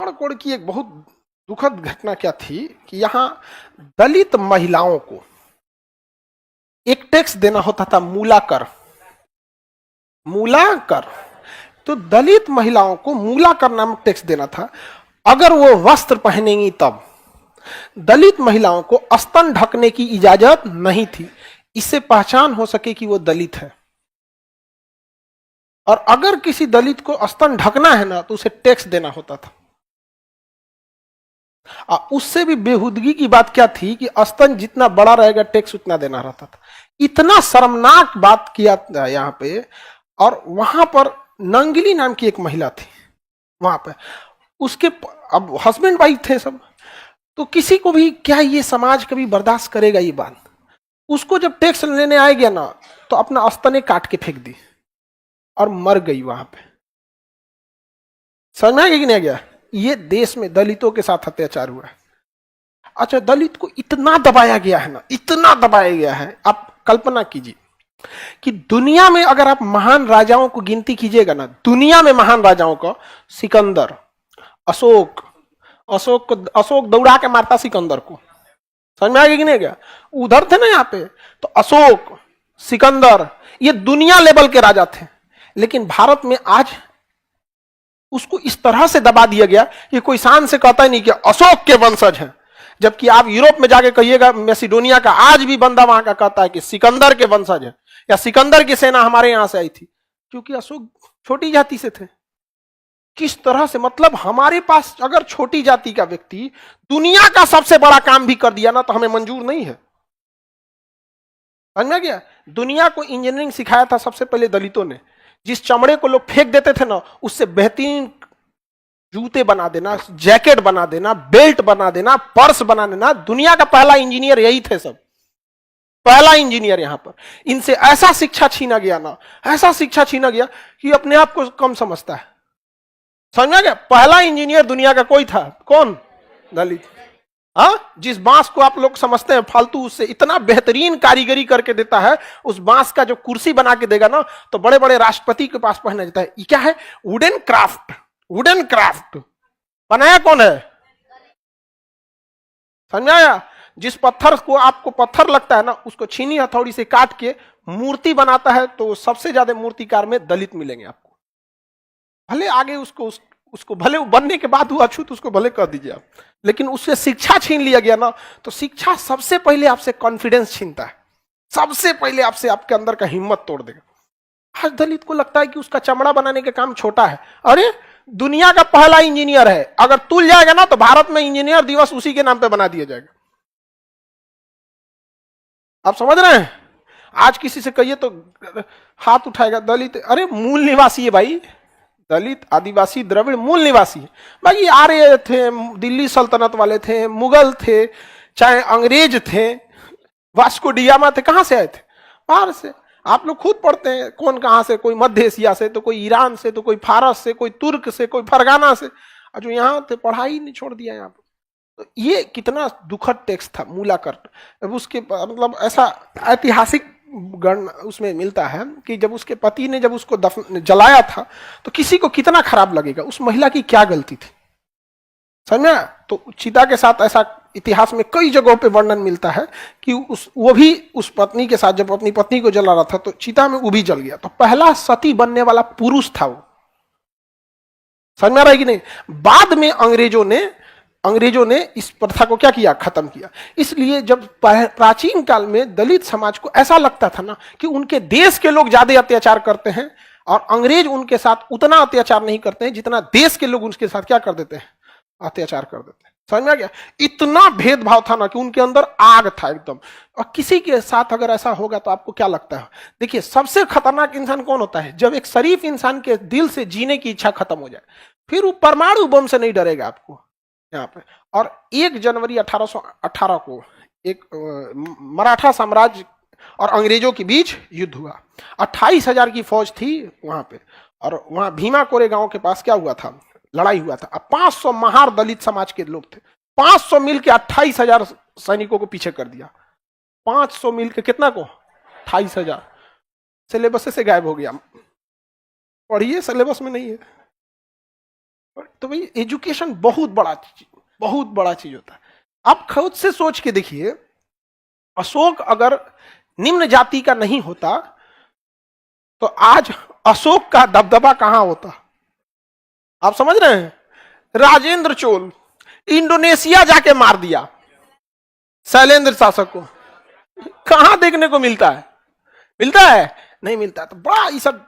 कोड़ की एक बहुत दुखद घटना क्या थी कि यहाँ दलित महिलाओं को एक टैक्स देना होता था, मूलाकर। मूलाकर, तो दलित महिलाओं को मूलाकर नामक टैक्स देना था। अगर वो वस्त्र पहनेंगी तब दलित महिलाओं को स्तन ढकने की इजाजत नहीं थी, इससे पहचान हो सके कि वो दलित है। और अगर किसी दलित को स्तन ढकना है ना तो उसे टैक्स देना होता था। उससे भी बेहूदगी की बात क्या थी कि स्तन जितना बड़ा रहेगा टैक्स उतना देना रहता था। इतना शर्मनाक बात किया था यहाँ पे। और वहां पर नंगली नाम की एक महिला थी वहां पे, उसके अब हस्बैंड वाइफ थे सब, तो किसी को भी क्या ये समाज कभी बर्दाश्त करेगा ये बात। उसको जब टैक्स लेने आए गया ना तो अपना स्तने काट के फेंक दी और मर गई वहां पे। समझ में आ गया कि नहीं गया? ये देश में दलितों के साथ अत्याचार हुआ है। अच्छा, दलित को इतना दबाया गया है ना, इतना दबाया गया है। आप कल्पना कीजिए कि दुनिया में अगर आप महान राजाओं को गिनती कीजिएगा ना, दुनिया में महान राजाओं को, सिकंदर, अशोक, अशोक दौड़ा के मारता सिकंदर को। समझ में आ गया कि नहीं गया? उधर थे ना यहाँ पे, तो अशोक, सिकंदर, ये दुनिया लेवल के राजा थे। लेकिन भारत में आज उसको इस तरह से दबा दिया गया कि कोई शान से कहता ही नहीं कि अशोक के वंशज हैं। जबकि आप यूरोप में जाके कहिएगा, मैसिडोनिया का आज भी बंदा वहां का कहता है कि सिकंदर के वंशज है, या सिकंदर की सेना हमारे यहां से आई थी, क्योंकि अशोक छोटी जाति से थे। किस तरह से, मतलब हमारे पास अगर छोटी जाति का व्यक्ति दुनिया का सबसे बड़ा काम भी कर दिया ना तो हमें मंजूर नहीं है। समझ में गया? दुनिया को इंजीनियरिंग सिखाया था सबसे पहले दलितों ने। जिस चमड़े को लोग फेंक देते थे ना, उससे बेहतरीन जूते बना देना, जैकेट बना देना, बेल्ट बना देना, पर्स बना देना। दुनिया का पहला इंजीनियर यही थे सब, पहला इंजीनियर यहां पर। इनसे ऐसा शिक्षा छीना गया ना, ऐसा शिक्षा छीना गया कि अपने आप को कम समझता है। समझ में गया? पहला इंजीनियर दुनिया का कोई था, कौन? दलित। हाँ, जिस बांस को आप लोग समझते हैं फालतू, उससे इतना बेहतरीन कारीगरी करके देता है। उस बांस का जो कुर्सी बना के देगा ना तो बड़े बड़े राष्ट्रपति के पास पहना जाता है। ये क्या है? Wooden craft. वुडन क्राफ्ट बनाया कौन है? समझ में आया? जिस पत्थर को आपको पत्थर लगता है ना, उसको छीनी हथौड़ी से काट के मूर्ति बनाता है, तो सबसे ज्यादा मूर्तिकार में दलित मिलेंगे आपको। भले आगे उसको भले बनने के बाद वो अछूत उसको भले कह दीजिए आप, लेकिन उससे शिक्षा छीन लिया गया ना, तो शिक्षा सबसे पहले आपसे कॉन्फिडेंस छीनता है, सबसे पहले आपसे आपके अंदर का हिम्मत तोड़ देगा। आज दलित को लगता है कि उसका चमड़ा बनाने का काम छोटा है। अरे, दुनिया का पहला इंजीनियर है, अगर तुल जाएगा ना तो भारत में इंजीनियर दिवस उसी के नाम पे बना दिया जाएगा। आप समझ रहे हैं? आज किसी से कहिए तो हाथ उठाएगा दलित। अरे, मूल निवासी है भाई, दलित, आदिवासी, द्रविड़ मूल निवासी है भाई। आर्य थे, दिल्ली सल्तनत वाले थे, मुगल थे, चाहे अंग्रेज थे, वास्को डिगामा थे, कहां से आए थे? बाहर से। आप लोग खुद पढ़ते हैं कौन कहां से, कोई मध्य एशिया से, तो कोई ईरान से, तो कोई फारस से, कोई तुर्क से, कोई फरगाना से, और जो यहां थे पढ़ाई नहीं छोड़ दिया यहाँ पर। तो ये कितना दुखद टेक्स्ट था, मूलाकर। अब उसके मतलब ऐसा ऐतिहासिक गण उसमें मिलता है कि जब उसके पति ने जब उसको जलाया था तो किसी को कितना खराब लगेगा, उस महिला की क्या गलती थी। समझा? तो चिता के साथ ऐसा इतिहास में कई जगहों पे वर्णन मिलता है कि वो भी उस पत्नी के साथ जब अपनी पत्नी को जला रहा था तो चिता में वो भी जल गया। तो पहला सती बनने वाला पुरुष था वो। समझ में आ रहा है कि नहीं? बाद में अंग्रेजों ने इस प्रथा को क्या किया? खत्म किया। इसलिए जब प्राचीन काल में दलित समाज को ऐसा लगता था ना कि उनके देश के लोग ज्यादा अत्याचार करते हैं और अंग्रेज उनके साथ उतना अत्याचार नहीं करते हैं जितना देश के लोग उनके साथ क्या कर देते हैं? अत्याचार कर देते हैं। समझ में आ गया? इतना भेदभाव था ना कि उनके अंदर आग था एकदम। और किसी के साथ अगर ऐसा होगा तो आपको क्या लगता है? देखिए, सबसे खतरनाक इंसान कौन होता है? जब एक शरीफ इंसान के दिल से जीने की इच्छा खत्म हो जाए, फिर वो परमाणु बम से नहीं डरेगा आपको यहाँ पे। और 1 जनवरी 1818 को एक मराठा साम्राज्य और अंग्रेजों के बीच युद्ध हुआ। 28,000 की फौज थी वहां पे, और वहां भीमा कोरे गांव के पास क्या हुआ था? लड़ाई हुआ था। अब 500 महार दलित समाज के लोग थे, 500 मिलकर 28,000 सैनिकों को पीछे कर दिया। 500 मिलकर कितना को? 28,000। सिलेबस से गायब हो गया। पढ़िए, सिलेबस में नहीं है। तो भाई एजुकेशन बहुत बड़ा चीज होता है। आप खुद से सोच के देखिए, अशोक अगर निम्न जाति का नहीं होता तो आज अशोक का दबदबा कहां होता? आप समझ रहे हैं? राजेंद्र चोल इंडोनेशिया जाके मार दिया शैलेंद्र शासक को, कहां देखने को मिलता है? मिलता है? नहीं मिलता है। तो बड़ा ये सब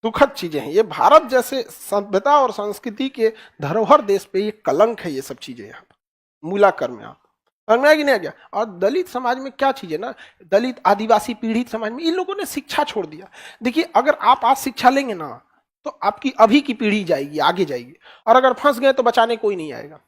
दुखद चीजें हैं। ये भारत जैसे सभ्यता और संस्कृति के धरोहर देश पे ये कलंक है, ये सब चीजें यहाँ मूलाकर में। आप समझ में आ कि नहीं आ गया? और दलित समाज में क्या चीज है ना, दलित आदिवासी पीड़ित समाज में इन लोगों ने शिक्षा छोड़ दिया। देखिए, अगर आप आज शिक्षा लेंगे ना तो आपकी अभी की पीढ़ी जाएगी, आगे जाएगी, और अगर फंस गए तो बचाने कोई नहीं आएगा।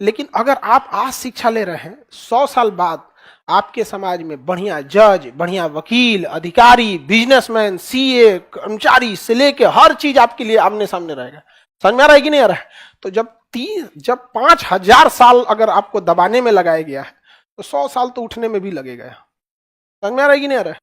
लेकिन अगर आप आज शिक्षा ले रहे हैं, 100 साल बाद आपके समाज में बढ़िया जज, बढ़िया वकील, अधिकारी, बिजनेसमैन, सीए, कर्मचारी से लेके हर चीज आपके लिए आमने सामने रहेगा। समझ में आ रहा है कि नहीं आ रहा है? तो जब 5000 साल अगर आपको दबाने में लगाया गया है तो 100 साल तो उठने में भी लगेगा। समझ में आ रहा है कि नहीं आ रहा है?